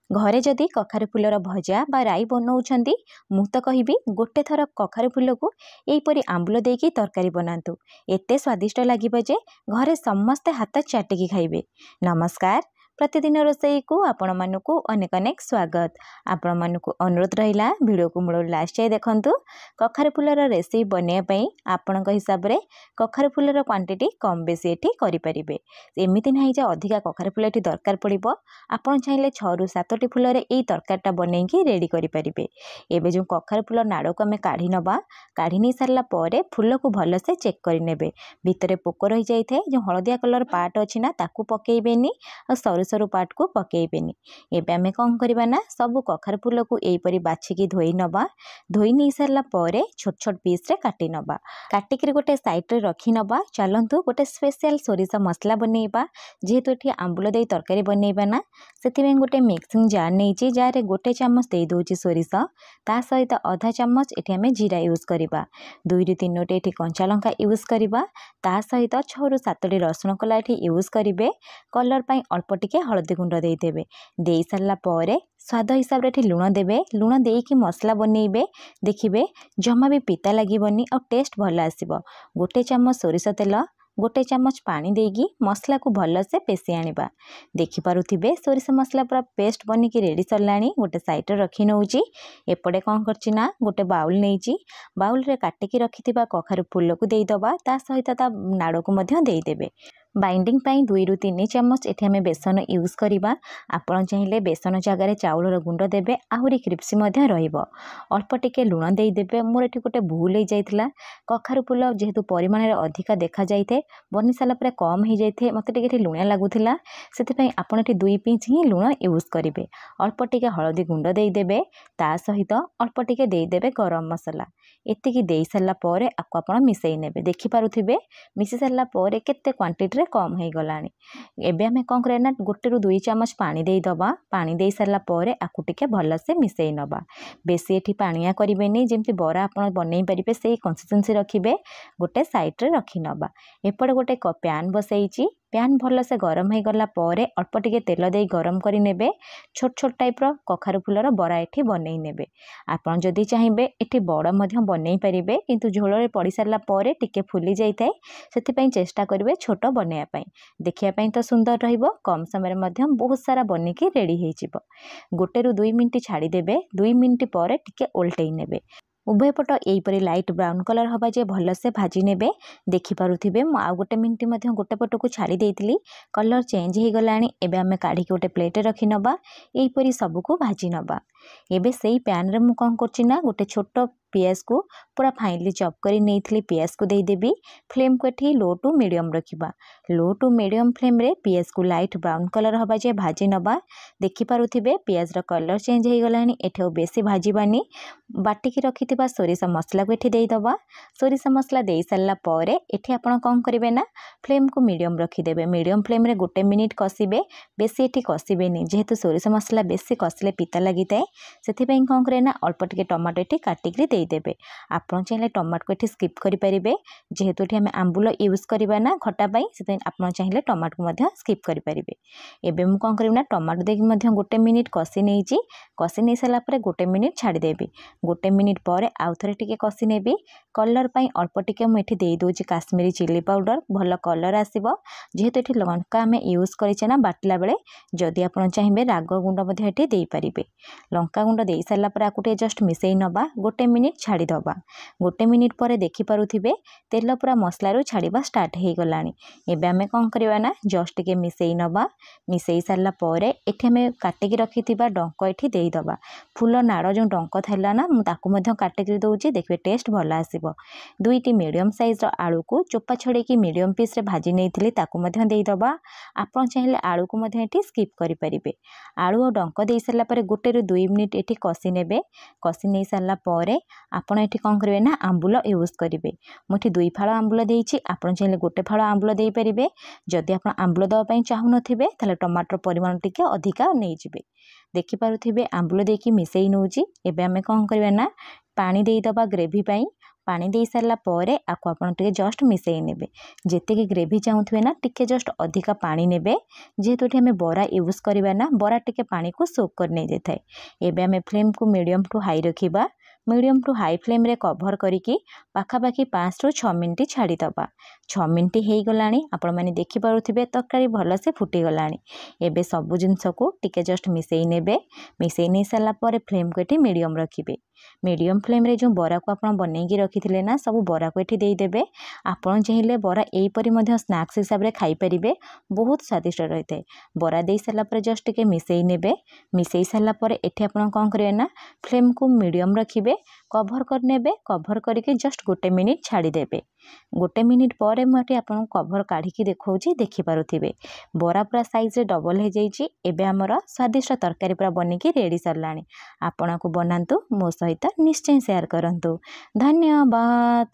घरे जदि कखारू फुलर भजा बा राई बनाउछंती मु तो कहबी गोटे थर कखारू फुल को यहीपरि आंबुल देकी तरकारी बनातु एते स्वादिष्ट लागिबो जे घरे समस्ते हाथ चाटिकी खाइबे। नमस्कार, प्रतिदिन रोषेई को आपण मानकु अनेक अनेक स्वागत। आपण मानकु अनुरोध रहिला वीडियो को मूल लास्ट जाए देखंतु। कखारू फुलर रेसिपी बनिया पई आपणक हिसाब रे कखारू फुलर क्वांटिटी कम बेसी एठी करि परिबे। एमिति नाही जे अधिका कखारू फुल एठी दरकार पड़िबो। आपण चाहिले 6 रु 7 टी फुल रे एई तरकारीटा बनेकी रेडी करि परिबे। एबे जो कखारू फुल नाड़ को आमे काढी नबा, काढी नै सारला परे फुल को भल से चेक करि नेबे। भितरे पोक रहि जाय थे जो हळदिया कलर पार्ट अछि ना ताकू पकेइबेनी और सरू सरू पार्ट को पकेइबेनी। एबे आमे कोन करबा ना सब कखारू फुल को एई परि बाछिकी धोई नबा। धोई नै सारला परे छोट छोट पीस रे काटी नबा। काटिकरी गोटे साइड रे रखी नबा। चलंतु गोटे स्पेशल सोरिसा मसला बनेइबा। जेहेतु एठी आंबुल देई तरकारी बनेइबा ना सेति गोटे मिक्सिंग जार नहीं जार रे गोटे चामच दे दउची सोरिस, ता सहित आधा चामच एठी हमें जीरा यूज करिबा। 2 रु 3 टी एठी कंचा लंका यूज करिबा। ता सहित 6 रु 7 टी रसुण कला एठी यूज करिबे। कलर पई अल्प टिके हळदी गुंड देई देबे। देई सारला परे स्वाद हिसाब रे एठी लुण देबे। लुण देईकी मसला बनेइबे। देखिबे जमा भी पिता लागिबनी और टेस्ट भल आसीबो। गोटे चामच सोरिस तेल, गोटे चामच पानी देगी मसला को भल से पेसी आनिबा। देखि पारुथिबे सोरिस मसला पूरा पेस्ट बनिकी रेडी सरलानी। गोटे साइड रे रखी नउची। एपटे कोन करची ना गोटे बाउल नेइची। बाउल रे काटिकी रखिथिबा कखारू फुल को देई दबा। ता सहित ता नाड़ को मध्य देई देबे। बाइंडिंग पाई 2 रु 3 चामच एठी हमें बेसन यूज करिबा। आपण चाहिले बेसन जगार चाउलर गुंड देबे, आहुरी क्रिप्सी मध्य रहिबो। अल्प टिके लुण देई देबे। मोर एठी गोटे भूल हो जाइथिला। कखारू फुल जेहेतु परिमाण रे अधिका देखा जाइथे, बनि साला परे कम हो जाइथे, मते टिके एठी लुणिया लागुथिला। सेति पई आपण एठी 2 पिंच ही लुण यूज करिबे। अल्प टिके हळदी गुंड देई देबे। ता सहित अल्प टिके देई देबे गरम मसला। एतिकी देई सारला परे आको आपण मिसेई नेबे। देखि पारुथिबे मिसी सारला परे केते क्वांटिटी रे कम हो गलानी। एबे हमें कोन करे ना 1 रु 2 चामच पानी देई दबा। पानी देई सारला परे आकु टिके भल से मिसेई नबा। बेसी एठी पानिया करिबेनी, जेमति बरा आपण बनेई परिबे सेही कंसिस्टेंसी रखिबे। गोटे साइड रे रखी नबा। एपटे गोटे पैन बसैची। पैन भल से गरम हो गला परे अल्प टिके तेल देई गरम करि नेबे। छोट छोट टाइप रो कखारू फुलर बरा एठी बनेई नेबे। आपण जदि चाहिबे एठी बड़ मध्य बनेई परिबे, किंतु झोल रे पड़ी सारला परे टिके फुली जाइथाय। सेति पई चेष्टा करिवे छोट बनेया पई। देखिया पई तो सुंदर रहिबो। कम समय रे मध्य बहुत सारा बनिकी रेडी हेइ जिवो। 1 रु 2 मिनिट छाड़ी देबे। 2 मिनिट परे टिके उल्टेई नेबे। उभय पट यहीपरि लाइट ब्राउन कलर हवा जे भल से भाजी नेबे। देखि पारुथिबे मु आ गोटे मिनिट मध्य गोटे पट को छाड़ी देइतिली। कलर चेंज हो गलानी। एबे हमें काढी के गोटे प्लेट रे रखी नबा। यहीपरि सब को भाजी नबा। एबे सेही पैन रे मु कोन करची ना गोटे छोट पियाज को पूरा फाइनली चॉप करी नेइथिली। पियाज को देई देबी। फ्लेम को एठी लो टू मीडियम रखिबा। लो टू मीडियम फ्लेम रे पियाज को लाइट ब्राउन कलर हवा जे भाजी नबा। देखि पारुथिबे पियाज रो कलर चेंज हो गलानी। एठो बेसी भाजीबानी। बाटिकी रखिथिबा सोरिस मसला को एठी देई दबा। सोरिस मसला देई सारला परे एठी आपण कोन करिवे ना फ्लेम को मीडियम रखि देबे। मीडियम फ्लेम रे गोटे मिनिट कसिबे। बेसी एठी कसिबेनी, जेहेतु सोरिस मसला बेसी कसिले पिता लागिताय। सेति पई कोन करे ना अल्प टिके टमाटो एठी काटिकरी देई देबे। आपण चाहिले टमाटो को एठी स्किप करि परिबे। जेहेतु एठी हमें आंबुल यूज करिबा ना खट्टा पई, सेति आपण चाहिले टमाटो को मध्य स्किप करि परिबे। एबे मु कोन करिम ना टमाटो देकी मध्य गोटे मिनिट कसी नेइची। कसी नै साला परे गोटे मिनिट छाड़ी देबी। गोटे मिनिट परे आउ थरे टिके कसी नेबी। कलर पई अल्प टिके मु एठी देई दोची काश्मीरी चिली पाउडर। भल कलर आसीबो। जेहेतु एठी लंका हमें यूज करिचे ना बाटला बेले, जदि आपण चाहिबे राग गुंड मध्य एठी देई परिबे। लंका गुंड देई सारला परे आकुटे जस्ट मिसेई नबा। गोटे मिनिट छाड़ी दबा। गोटे मिनिट परे देखि पारुथिबे तेल पूरा मसला रु छाड़ीबा स्टार्ट हे गलानी। एबे हमें कोन करबा ना जस्ट टिके मिसेई नबा। मिसेई सारला परे एठी हमें काटिकी रखिथिबा डंक एठी देई दबा। फुल नाड़ जो डंक थैला ना मु ताकू मध्य काटिकी दउची। देखिबे टेस्ट भल आसीबो। 2टी मीडियम साइज रो आलू को चोपा छड़ेकी मीडियम पीस रे भाजी नेइथिली, ताकू मध्य देई दबा। आपण चाहिले आलू को मध्य एठी स्किप करि परिबे। आलू और डंक देई सारला परे 1 रु 2 मिनिट एठी कसी नेबे। कसी नै सारला परे आपण एठी कोन करिवे ना आंबुल यूज करिवे। मु एठी 2 फाळ आंबुल देइची। आपण चाहिले गोटे फाळ आंबुल देई परिबे। जदि आपण आंबुल दवा पई चाहू नथिबे ताले टमाटर परिमाण टिके अधिका नै जिवे। देखि पारुथिबे आंबुल देकी मिसेई नउची। एबे हमें कोन करिवे ना पानी देई दबा ग्रेवी पई। पानी दे सारा पर आपको आप जस्ट मिसई ने जी ग्रेवी चाहूथे ना टिके जस्ट अधिका पानी ने जेहेतु ये आम बरा यूज करवा ना बरा टिके पानी को सोक कर नहीं जाए। एबे आम फ्लेम को मीडियम टू हाई रखिबा। मीडियम टू हाई फ्लेम रे कभर करिकी पाखापाखि 5 ରୁ 6 मिनट छाड़ीदबा। 6 मिनट हो गलानी आपण मैंने देखिपे तरकारी भलसे फुटीगलानी। एबे सबु जिनस को टिके जस्ट मिसई नेबे। मिसई नहीं सारा पर फ्लेम को ये मीडियम रखिए। मीडियम फ्लेम रे जो बरा को आप बनईकी रखी ना सब बरा को ये देदेवे। आपड़ चाहिए बरा यहीपरी स्नाक्स हिसाब से खाईपारे बहुत स्वादिष्ट रही है। बरा दे सारापर जस्ट टे मिसई ने मिसई सारापर ये आप कौन करेंगे ना फ्लेम को मीडियम रखिए कभर करने कभर करके जस्ट 1 मिनिट छाड़ीदेवे। 1 मिनिट पर मुझे आपको कभर काढ़ी देखा देखिपे बरा पूरा साइज डबल हो जाइए। एबे आमर स्वादिष्ट तरकारी पूरा बनिकी रेडी सरला। आपण को बनातु मो सहित निश्चय शेयर करंतु। धन्यवाद।